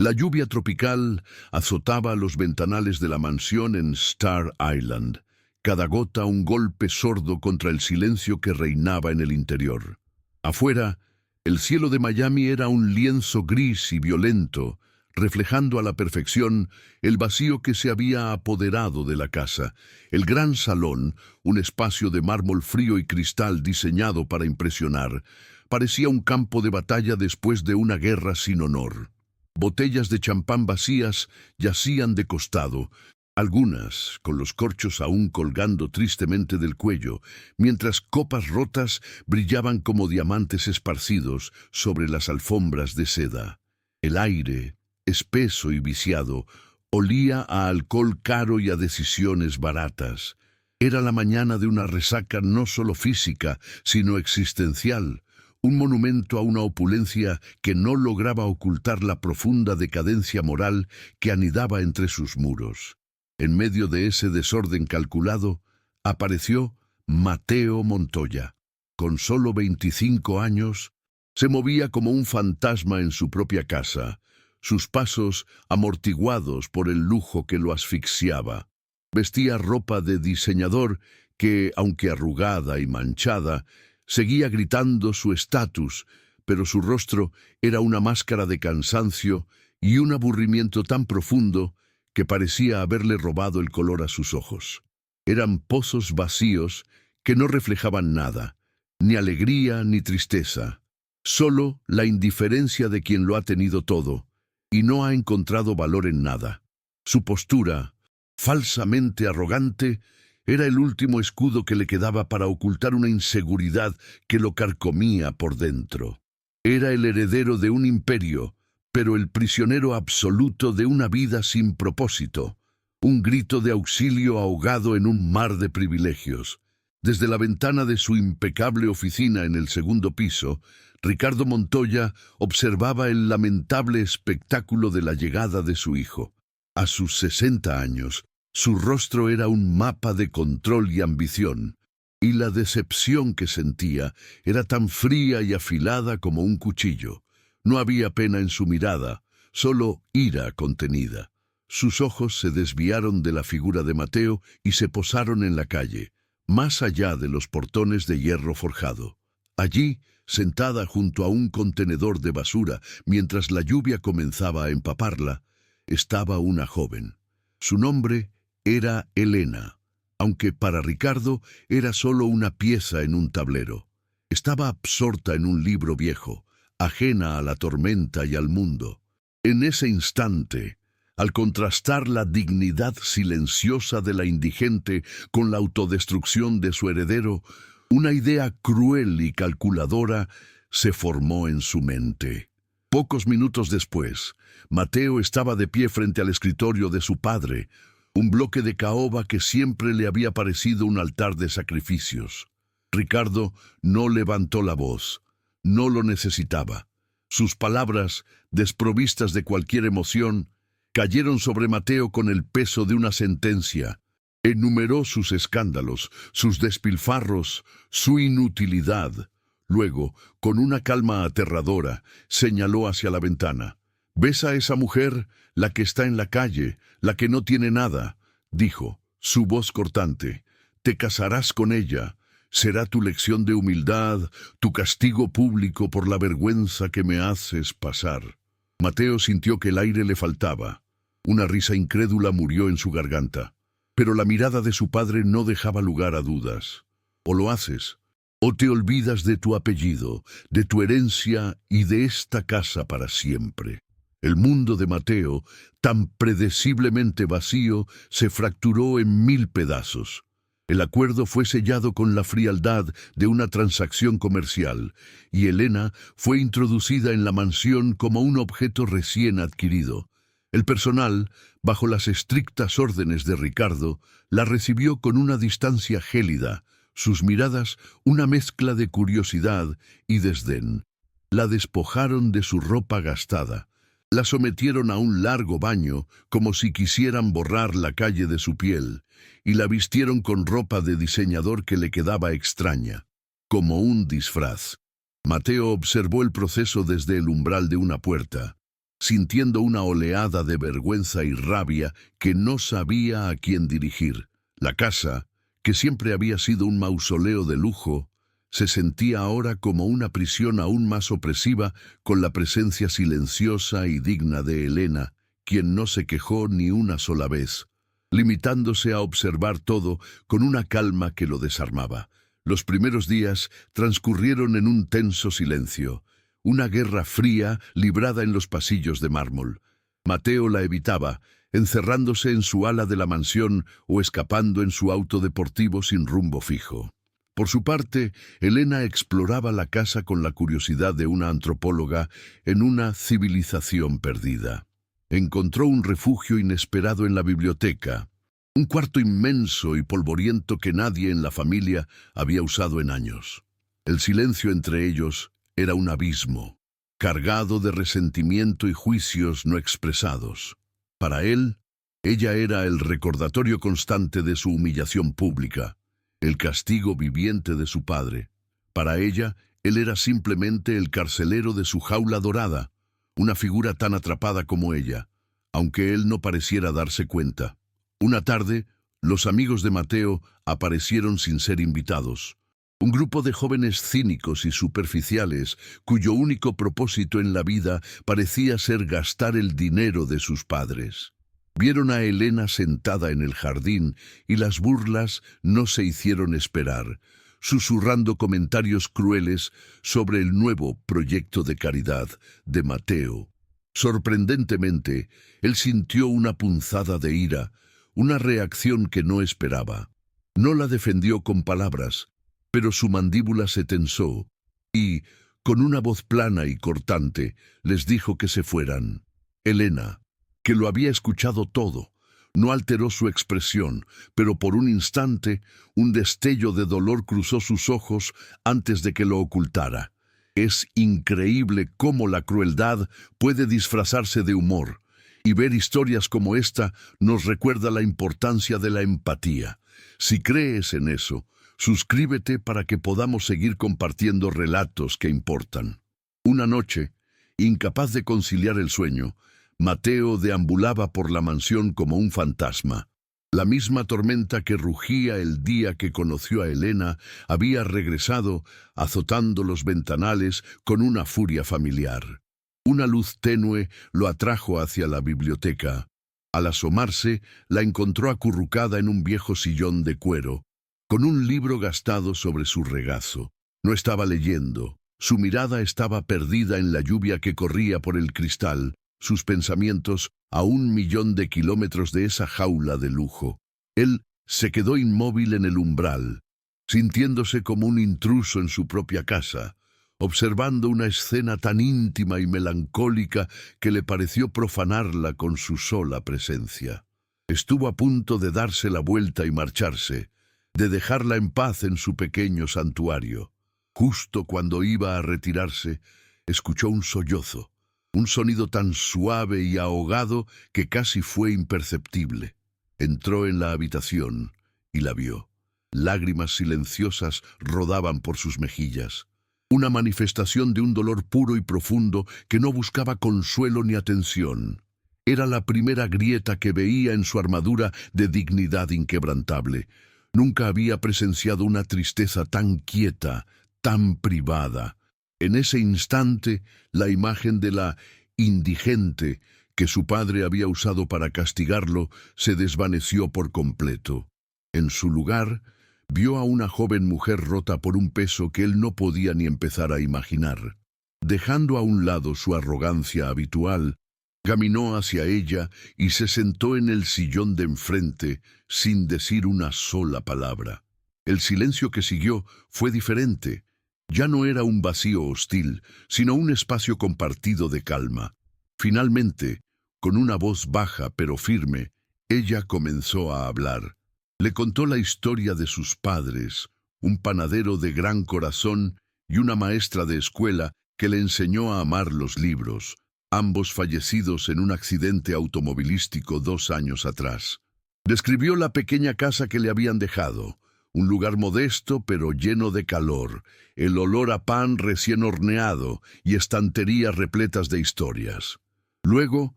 La lluvia tropical azotaba los ventanales de la mansión en Star Island, cada gota un golpe sordo contra el silencio que reinaba en el interior. Afuera, el cielo de Miami era un lienzo gris y violento, reflejando a la perfección el vacío que se había apoderado de la casa. El gran salón, un espacio de mármol frío y cristal diseñado para impresionar, parecía un campo de batalla después de una guerra sin honor. Botellas de champán vacías yacían de costado, algunas con los corchos aún colgando tristemente del cuello, mientras copas rotas brillaban como diamantes esparcidos sobre las alfombras de seda. El aire, espeso y viciado, olía a alcohol caro y a decisiones baratas. Era la mañana de una resaca no solo física, sino existencial, un monumento a una opulencia que no lograba ocultar la profunda decadencia moral que anidaba entre sus muros. En medio de ese desorden calculado, apareció Mateo Montoya. Con solo 25 años, se movía como un fantasma en su propia casa, sus pasos amortiguados por el lujo que lo asfixiaba. Vestía ropa de diseñador que, aunque arrugada y manchada, seguía gritando su estatus, pero su rostro era una máscara de cansancio y un aburrimiento tan profundo que parecía haberle robado el color a sus ojos. Eran pozos vacíos que no reflejaban nada, ni alegría ni tristeza, solo la indiferencia de quien lo ha tenido todo y no ha encontrado valor en nada. Su postura, falsamente arrogante, era el último escudo que le quedaba para ocultar una inseguridad que lo carcomía por dentro. Era el heredero de un imperio, pero el prisionero absoluto de una vida sin propósito, un grito de auxilio ahogado en un mar de privilegios. Desde la ventana de su impecable oficina en el segundo piso, Ricardo Montoya observaba el lamentable espectáculo de la llegada de su hijo. A sus 60 años, su rostro era un mapa de control y ambición, y la decepción que sentía era tan fría y afilada como un cuchillo. No había pena en su mirada, solo ira contenida. Sus ojos se desviaron de la figura de Mateo y se posaron en la calle, más allá de los portones de hierro forjado. Allí, sentada junto a un contenedor de basura, mientras la lluvia comenzaba a empaparla, estaba una joven. Su nombre era Elena, aunque para Ricardo era solo una pieza en un tablero. Estaba absorta en un libro viejo, ajena a la tormenta y al mundo. En ese instante, al contrastar la dignidad silenciosa de la indigente con la autodestrucción de su heredero, una idea cruel y calculadora se formó en su mente. Pocos minutos después, Mateo estaba de pie frente al escritorio de su padre, un bloque de caoba que siempre le había parecido un altar de sacrificios. Ricardo no levantó la voz, no lo necesitaba. Sus palabras, desprovistas de cualquier emoción, cayeron sobre Mateo con el peso de una sentencia. Enumeró sus escándalos, sus despilfarros, su inutilidad. Luego, con una calma aterradora, señaló hacia la ventana. «¿Ves a esa mujer, la que está en la calle, la que no tiene nada?», dijo, su voz cortante. «Te casarás con ella. Será tu lección de humildad, tu castigo público por la vergüenza que me haces pasar». Mateo sintió que el aire le faltaba. Una risa incrédula murió en su garganta. Pero la mirada de su padre no dejaba lugar a dudas. «O lo haces, o te olvidas de tu apellido, de tu herencia y de esta casa para siempre». El mundo de Mateo, tan predeciblemente vacío, se fracturó en 1000 pedazos. El acuerdo fue sellado con la frialdad de una transacción comercial, y Elena fue introducida en la mansión como un objeto recién adquirido. El personal, bajo las estrictas órdenes de Ricardo, la recibió con una distancia gélida, sus miradas una mezcla de curiosidad y desdén. La despojaron de su ropa gastada. La sometieron a un largo baño, como si quisieran borrar la calle de su piel, y la vistieron con ropa de diseñador que le quedaba extraña, como un disfraz. Mateo observó el proceso desde el umbral de una puerta. sintiendo una oleada de vergüenza y rabia que no sabía a quién dirigir. La casa, que siempre había sido un mausoleo de lujo, se sentía ahora como una prisión aún más opresiva, con la presencia silenciosa y digna de Elena, quien no se quejó ni una sola vez, limitándose a observar todo con una calma que lo desarmaba. Los primeros días transcurrieron en un tenso silencio, una guerra fría librada en los pasillos de mármol. Mateo la evitaba, encerrándose en su ala de la mansión o escapando en su auto deportivo sin rumbo fijo. Por su parte, Elena exploraba la casa con la curiosidad de una antropóloga en una civilización perdida. Encontró un refugio inesperado en la biblioteca, un cuarto inmenso y polvoriento que nadie en la familia había usado en años. El silencio entre ellos era un abismo, cargado de resentimiento y juicios no expresados. Para él, ella era el recordatorio constante de su humillación pública, el castigo viviente de su padre. Para ella, él era simplemente el carcelero de su jaula dorada, una figura tan atrapada como ella, aunque él no pareciera darse cuenta. Una tarde, los amigos de Mateo aparecieron sin ser invitados. Un grupo de jóvenes cínicos y superficiales, cuyo único propósito en la vida parecía ser gastar el dinero de sus padres. Vieron a Elena sentada en el jardín y las burlas no se hicieron esperar, susurrando comentarios crueles sobre el nuevo proyecto de caridad de Mateo. Sorprendentemente, él sintió una punzada de ira, una reacción que no esperaba. No la defendió con palabras, pero su mandíbula se tensó y, con una voz plana y cortante, les dijo que se fueran. Elena, que lo había escuchado todo, no alteró su expresión, pero por un instante un destello de dolor cruzó sus ojos antes de que lo ocultara. Es increíble cómo la crueldad puede disfrazarse de humor, y ver historias como esta nos recuerda la importancia de la empatía. Si crees en eso, suscríbete para que podamos seguir compartiendo relatos que importan. Una noche, incapaz de conciliar el sueño, Mateo deambulaba por la mansión como un fantasma. La misma tormenta que rugía el día que conoció a Elena había regresado, azotando los ventanales con una furia familiar. Una luz tenue lo atrajo hacia la biblioteca. Al asomarse, la encontró acurrucada en un viejo sillón de cuero, con un libro gastado sobre su regazo. No estaba leyendo. Su mirada estaba perdida en la lluvia que corría por el cristal, sus pensamientos a 1.000.000 de kilómetros de esa jaula de lujo. Él se quedó inmóvil en el umbral, sintiéndose como un intruso en su propia casa, observando una escena tan íntima y melancólica que le pareció profanarla con su sola presencia. Estuvo a punto de darse la vuelta y marcharse, de dejarla en paz en su pequeño santuario. Justo cuando iba a retirarse, escuchó un sollozo, un sonido tan suave y ahogado que casi fue imperceptible. Entró en la habitación y la vio. Lágrimas silenciosas rodaban por sus mejillas, una manifestación de un dolor puro y profundo que no buscaba consuelo ni atención. Era la primera grieta que veía en su armadura de dignidad inquebrantable. Nunca había presenciado una tristeza tan quieta, tan privada. En ese instante, la imagen de la indigente que su padre había usado para castigarlo se desvaneció por completo. En su lugar, vio a una joven mujer rota por un peso que él no podía ni empezar a imaginar. Dejando a un lado su arrogancia habitual, caminó hacia ella y se sentó en el sillón de enfrente sin decir una sola palabra. El silencio que siguió fue diferente. Ya no era un vacío hostil, sino un espacio compartido de calma. Finalmente, con una voz baja pero firme, ella comenzó a hablar. Le contó la historia de sus padres, un panadero de gran corazón y una maestra de escuela que le enseñó a amar los libros, ambos fallecidos en un accidente automovilístico 2 años atrás. Describió la pequeña casa que le habían dejado, un lugar modesto pero lleno de calor, el olor a pan recién horneado y estanterías repletas de historias. Luego,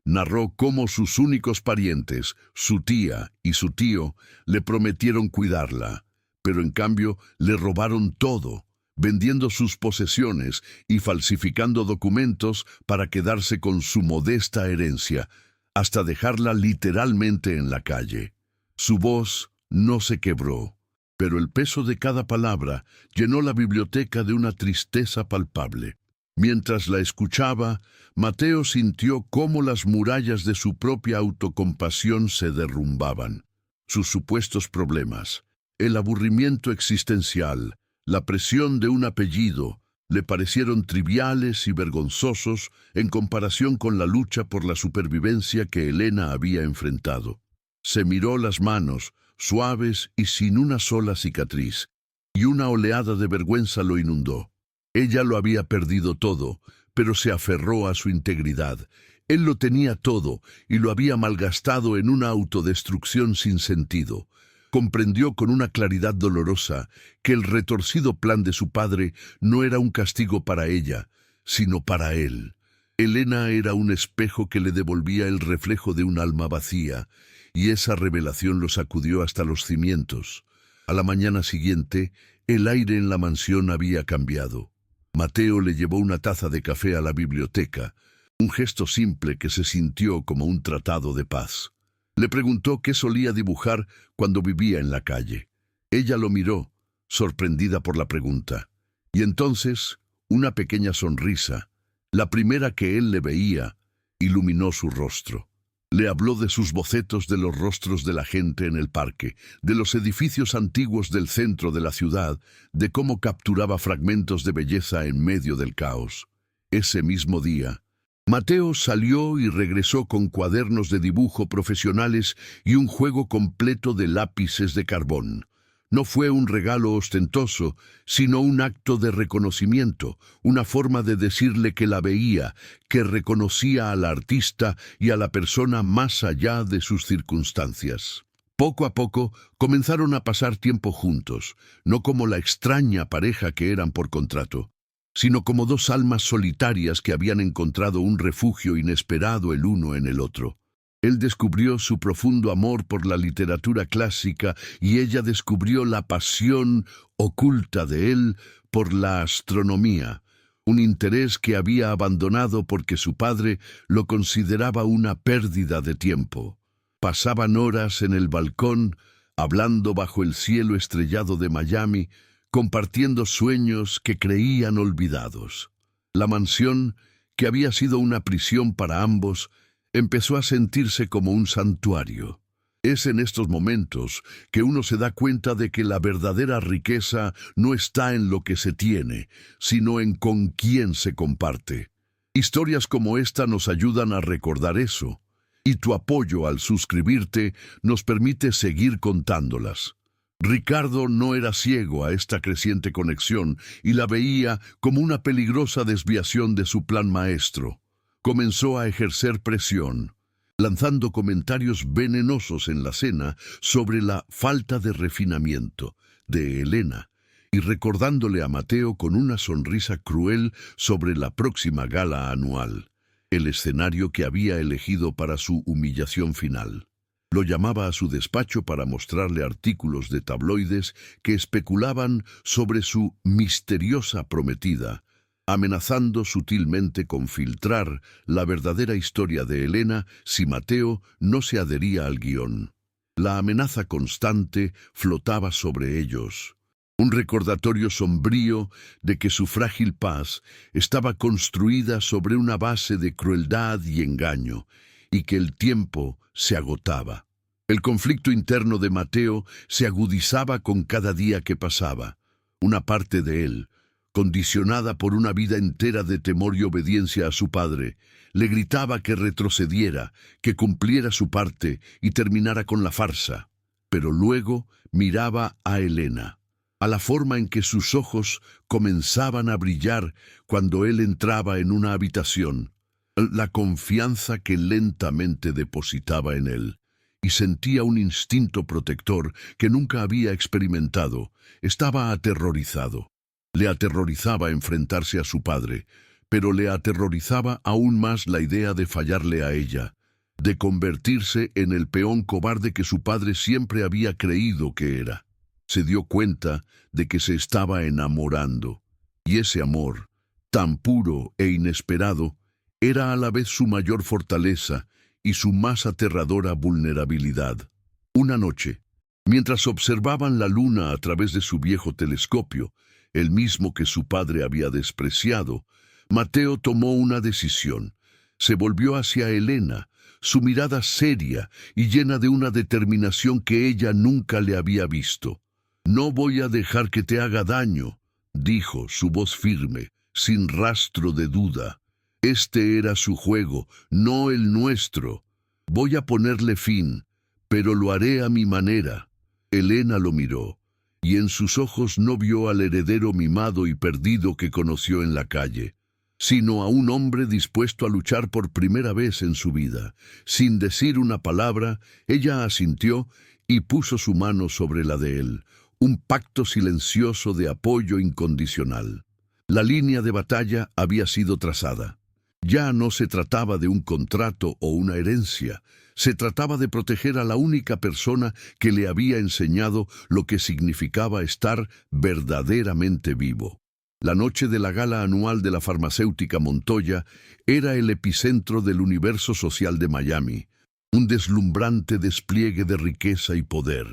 narró cómo sus únicos parientes, su tía y su tío, le prometieron cuidarla, pero en cambio le robaron todo, vendiendo sus posesiones y falsificando documentos para quedarse con su modesta herencia, hasta dejarla literalmente en la calle. Su voz no se quebró, pero el peso de cada palabra llenó la biblioteca de una tristeza palpable. Mientras la escuchaba, Mateo sintió cómo las murallas de su propia autocompasión se derrumbaban. Sus supuestos problemas, el aburrimiento existencial, la presión de un apellido, le parecieron triviales y vergonzosos en comparación con la lucha por la supervivencia que Elena había enfrentado. Se miró las manos, suaves y sin una sola cicatriz, y una oleada de vergüenza lo inundó. Ella lo había perdido todo, pero se aferró a su integridad. Él lo tenía todo y lo había malgastado en una autodestrucción sin sentido. Comprendió con una claridad dolorosa que el retorcido plan de su padre no era un castigo para ella, sino para él. Elena era un espejo que le devolvía el reflejo de un alma vacía, y esa revelación lo sacudió hasta los cimientos. A la mañana siguiente, el aire en la mansión había cambiado. Mateo le llevó una taza de café a la biblioteca, un gesto simple que se sintió como un tratado de paz. Le preguntó qué solía dibujar cuando vivía en la calle. Ella lo miró, sorprendida por la pregunta. Y entonces, una pequeña sonrisa, la primera que él le veía, iluminó su rostro. Le habló de sus bocetos de los rostros de la gente en el parque, de los edificios antiguos del centro de la ciudad, de cómo capturaba fragmentos de belleza en medio del caos. Ese mismo día, Mateo salió y regresó con cuadernos de dibujo profesionales y un juego completo de lápices de carbón. No fue un regalo ostentoso, sino un acto de reconocimiento, una forma de decirle que la veía, que reconocía al artista y a la persona más allá de sus circunstancias. Poco a poco comenzaron a pasar tiempo juntos, no como la extraña pareja que eran por contrato, sino como dos almas solitarias que habían encontrado un refugio inesperado el uno en el otro. Él descubrió su profundo amor por la literatura clásica y ella descubrió la pasión oculta de él por la astronomía, un interés que había abandonado porque su padre lo consideraba una pérdida de tiempo. Pasaban horas en el balcón, hablando bajo el cielo estrellado de Miami, compartiendo sueños que creían olvidados. La mansión, que había sido una prisión para ambos, empezó a sentirse como un santuario. Es en estos momentos que uno se da cuenta de que la verdadera riqueza no está en lo que se tiene, sino en con quién se comparte. Historias como esta nos ayudan a recordar eso, y tu apoyo al suscribirte nos permite seguir contándolas. Ricardo no era ciego a esta creciente conexión y la veía como una peligrosa desviación de su plan maestro. Comenzó a ejercer presión, lanzando comentarios venenosos en la cena sobre la falta de refinamiento de Elena y recordándole a Mateo con una sonrisa cruel sobre la próxima gala anual, el escenario que había elegido para su humillación final. Lo llamaba a su despacho para mostrarle artículos de tabloides que especulaban sobre su misteriosa prometida, amenazando sutilmente con filtrar la verdadera historia de Elena si Mateo no se adhería al guión. La amenaza constante flotaba sobre ellos, un recordatorio sombrío de que su frágil paz estaba construida sobre una base de crueldad y engaño, y que el tiempo se agotaba. El conflicto interno de Mateo se agudizaba con cada día que pasaba. Una parte de él, condicionada por una vida entera de temor y obediencia a su padre, le gritaba que retrocediera, que cumpliera su parte y terminara con la farsa. Pero luego miraba a Elena, a la forma en que sus ojos comenzaban a brillar cuando él entraba en una habitación, la confianza que lentamente depositaba en él, y sentía un instinto protector que nunca había experimentado. Estaba aterrorizado. Le aterrorizaba enfrentarse a su padre, pero le aterrorizaba aún más la idea de fallarle a ella, de convertirse en el peón cobarde que su padre siempre había creído que era. Se dio cuenta de que se estaba enamorando, y ese amor, tan puro e inesperado, era a la vez su mayor fortaleza y su más aterradora vulnerabilidad. Una noche, mientras observaban la luna a través de su viejo telescopio, el mismo que su padre había despreciado, Mateo tomó una decisión. Se volvió hacia Elena, su mirada seria y llena de una determinación que ella nunca le había visto. «No voy a dejar que te haga daño», dijo, su voz firme, sin rastro de duda. Este era su juego, no el nuestro. Voy a ponerle fin, pero lo haré a mi manera. Elena lo miró, y en sus ojos no vio al heredero mimado y perdido que conoció en la calle, sino a un hombre dispuesto a luchar por primera vez en su vida. Sin decir una palabra, ella asintió y puso su mano sobre la de él, un pacto silencioso de apoyo incondicional. La línea de batalla había sido trazada. Ya no se trataba de un contrato o una herencia, se trataba de proteger a la única persona que le había enseñado lo que significaba estar verdaderamente vivo. La noche de la gala anual de la farmacéutica Montoya era el epicentro del universo social de Miami, un deslumbrante despliegue de riqueza y poder.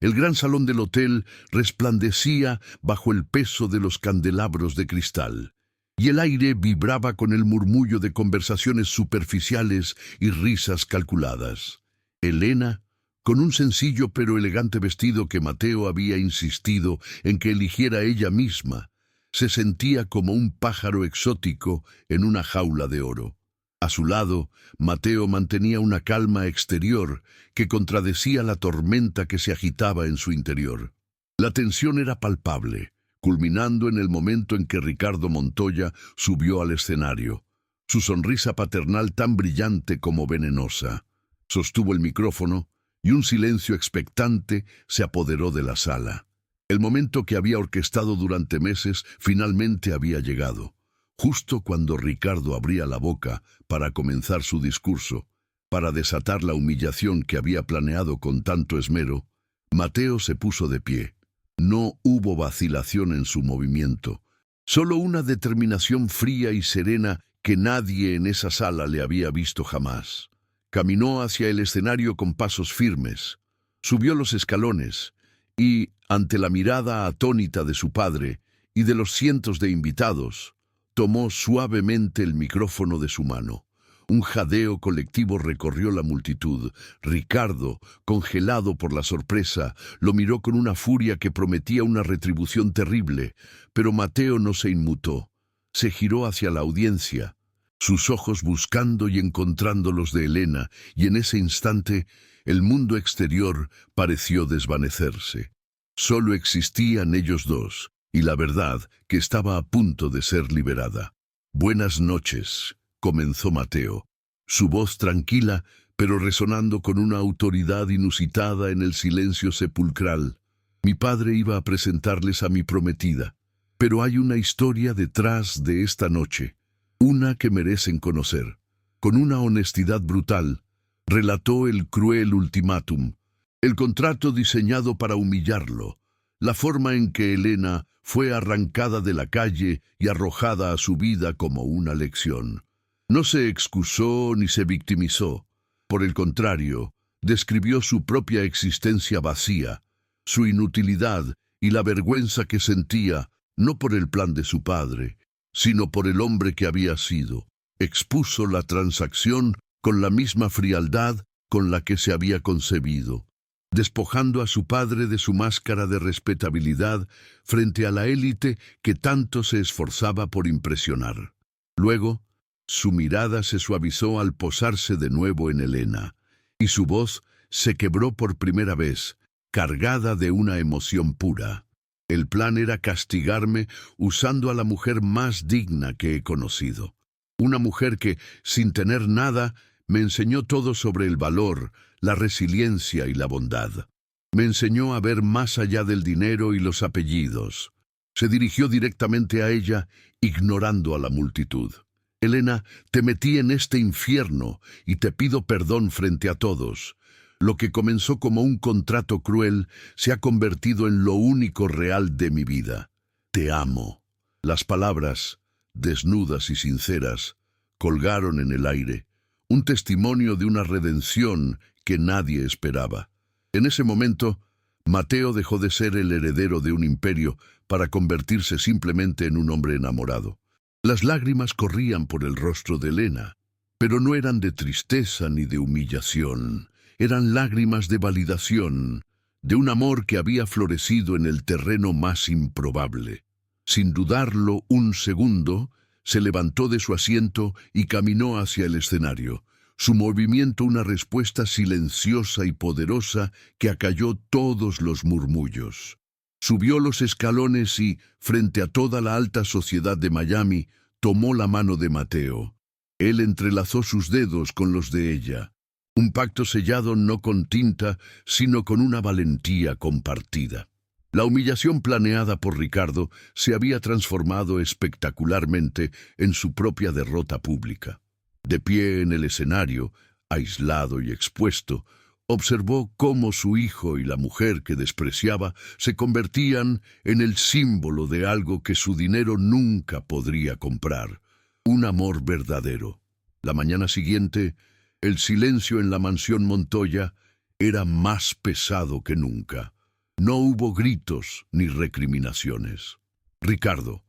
El gran salón del hotel resplandecía bajo el peso de los candelabros de cristal, y el aire vibraba con el murmullo de conversaciones superficiales y risas calculadas. Elena, con un sencillo pero elegante vestido que Mateo había insistido en que eligiera ella misma, se sentía como un pájaro exótico en una jaula de oro. A su lado, Mateo mantenía una calma exterior que contradecía la tormenta que se agitaba en su interior. La tensión era palpable, culminando en el momento en que Ricardo Montoya subió al escenario, su sonrisa paternal tan brillante como venenosa. Sostuvo el micrófono y un silencio expectante se apoderó de la sala. El momento que había orquestado durante meses finalmente había llegado. Justo cuando Ricardo abría la boca para comenzar su discurso, para desatar la humillación que había planeado con tanto esmero, Mateo se puso de pie. No hubo vacilación en su movimiento, solo una determinación fría y serena que nadie en esa sala le había visto jamás. Caminó hacia el escenario con pasos firmes, subió los escalones y, ante la mirada atónita de su padre y de los cientos de invitados, tomó suavemente el micrófono de su mano. Un jadeo colectivo recorrió la multitud. Ricardo, congelado por la sorpresa, lo miró con una furia que prometía una retribución terrible, pero Mateo no se inmutó. Se giró hacia la audiencia, sus ojos buscando y encontrando los de Elena, y en ese instante el mundo exterior pareció desvanecerse. Solo existían ellos dos, y la verdad que estaba a punto de ser liberada. «Buenas noches», comenzó Mateo, su voz tranquila, pero resonando con una autoridad inusitada en el silencio sepulcral. «Mi padre iba a presentarles a mi prometida, pero hay una historia detrás de esta noche, una que merecen conocer». Con una honestidad brutal, relató el cruel ultimátum, el contrato diseñado para humillarlo, la forma en que Elena fue arrancada de la calle y arrojada a su vida como una lección. No se excusó ni se victimizó. Por el contrario, describió su propia existencia vacía, su inutilidad y la vergüenza que sentía, no por el plan de su padre, sino por el hombre que había sido. Expuso la transacción con la misma frialdad con la que se había concebido, despojando a su padre de su máscara de respetabilidad frente a la élite que tanto se esforzaba por impresionar. Luego, su mirada se suavizó al posarse de nuevo en Elena, y su voz se quebró por primera vez, cargada de una emoción pura. El plan era castigarme usando a la mujer más digna que he conocido. Una mujer que, sin tener nada, me enseñó todo sobre el valor, la resiliencia y la bondad. Me enseñó a ver más allá del dinero y los apellidos. Se dirigió directamente a ella, ignorando a la multitud. Elena, te metí en este infierno y te pido perdón frente a todos. Lo que comenzó como un contrato cruel se ha convertido en lo único real de mi vida. Te amo. Las palabras, desnudas y sinceras, colgaron en el aire, un testimonio de una redención que nadie esperaba. En ese momento, Mateo dejó de ser el heredero de un imperio para convertirse simplemente en un hombre enamorado. Las lágrimas corrían por el rostro de Elena, pero no eran de tristeza ni de humillación. Eran lágrimas de validación, de un amor que había florecido en el terreno más improbable. Sin dudarlo un segundo, se levantó de su asiento y caminó hacia el escenario. Su movimiento una respuesta silenciosa y poderosa que acalló todos los murmullos. Subió los escalones y, frente a toda la alta sociedad de Miami, tomó la mano de Mateo. Él entrelazó sus dedos con los de ella. Un pacto sellado no con tinta, sino con una valentía compartida. La humillación planeada por Ricardo se había transformado espectacularmente en su propia derrota pública. De pie en el escenario, aislado y expuesto, observó cómo su hijo y la mujer que despreciaba se convertían en el símbolo de algo que su dinero nunca podría comprar, un amor verdadero. La mañana siguiente, el silencio en la mansión Montoya era más pesado que nunca. No hubo gritos ni recriminaciones. Ricardo,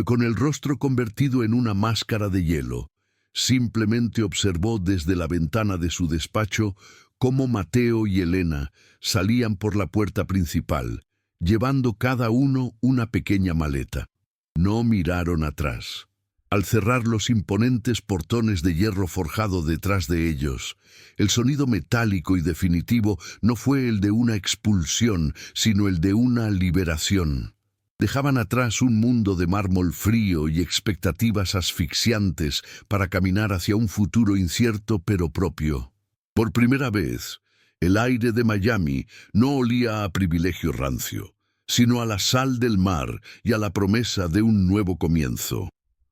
con el rostro convertido en una máscara de hielo, simplemente observó desde la ventana de su despacho cómo Mateo y Elena salían por la puerta principal, llevando cada uno una pequeña maleta. No miraron atrás. Al cerrar los imponentes portones de hierro forjado detrás de ellos, el sonido metálico y definitivo no fue el de una expulsión, sino el de una liberación. Dejaban atrás un mundo de mármol frío y expectativas asfixiantes para caminar hacia un futuro incierto pero propio. Por primera vez, el aire de Miami no olía a privilegio rancio, sino a la sal del mar y a la promesa de un nuevo comienzo.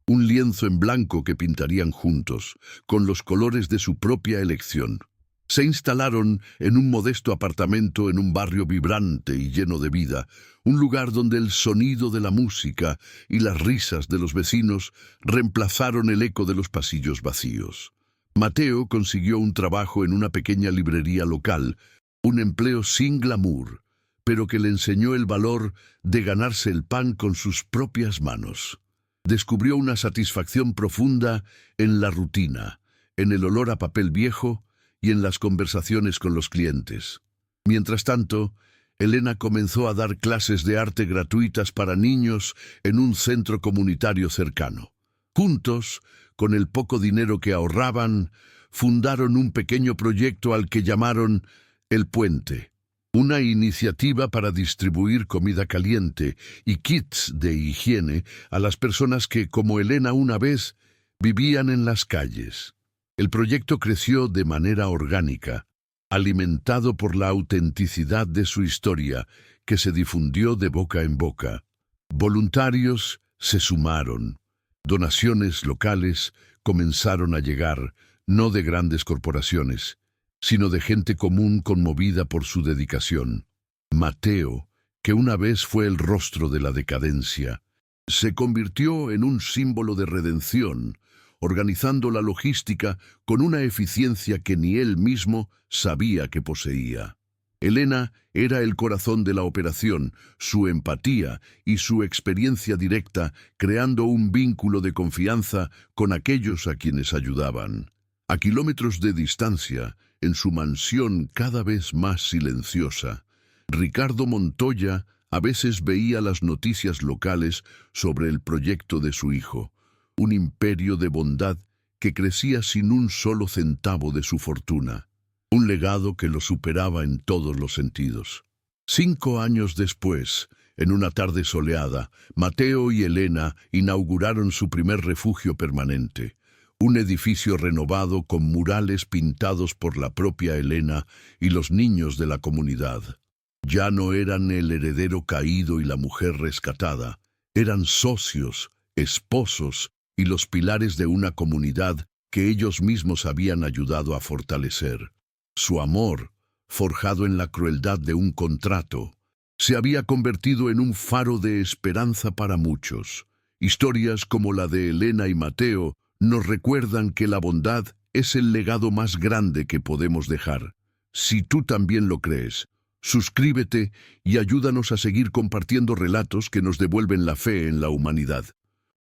Un lienzo en blanco que pintarían juntos, con los colores de su propia elección. Se instalaron en un modesto apartamento en un barrio vibrante y lleno de vida, un lugar donde el sonido de la música y las risas de los vecinos reemplazaron el eco de los pasillos vacíos. Mateo consiguió un trabajo en una pequeña librería local, un empleo sin glamour, pero que le enseñó el valor de ganarse el pan con sus propias manos. Descubrió una satisfacción profunda en la rutina, en el olor a papel viejo y en las conversaciones con los clientes. Mientras tanto, Elena comenzó a dar clases de arte gratuitas para niños en un centro comunitario cercano. Juntos, con el poco dinero que ahorraban, fundaron un pequeño proyecto al que llamaron El Puente, una iniciativa para distribuir comida caliente y kits de higiene a las personas que, como Elena una vez, vivían en las calles. El proyecto creció de manera orgánica, alimentado por la autenticidad de su historia, que se difundió de boca en boca. Voluntarios se sumaron. Donaciones locales comenzaron a llegar, no de grandes corporaciones, sino de gente común conmovida por su dedicación. Mateo, que una vez fue el rostro de la decadencia, se convirtió en un símbolo de redención, organizando la logística con una eficiencia que ni él mismo sabía que poseía. Elena era el corazón de la operación, su empatía y su experiencia directa, creando un vínculo de confianza con aquellos a quienes ayudaban. A kilómetros de distancia, en su mansión cada vez más silenciosa, Ricardo Montoya a veces veía las noticias locales sobre el proyecto de su hijo, un imperio de bondad que crecía sin un solo centavo de su fortuna, un legado que lo superaba en todos los sentidos. 5 años después, en una tarde soleada, Mateo y Elena inauguraron su primer refugio permanente, un edificio renovado con murales pintados por la propia Elena y los niños de la comunidad. Ya no eran el heredero caído y la mujer rescatada, eran socios, esposos y los pilares de una comunidad que ellos mismos habían ayudado a fortalecer. Su amor, forjado en la crueldad de un contrato, se había convertido en un faro de esperanza para muchos. Historias como la de Elena y Mateo nos recuerdan que la bondad es el legado más grande que podemos dejar. Si tú también lo crees, suscríbete y ayúdanos a seguir compartiendo relatos que nos devuelven la fe en la humanidad.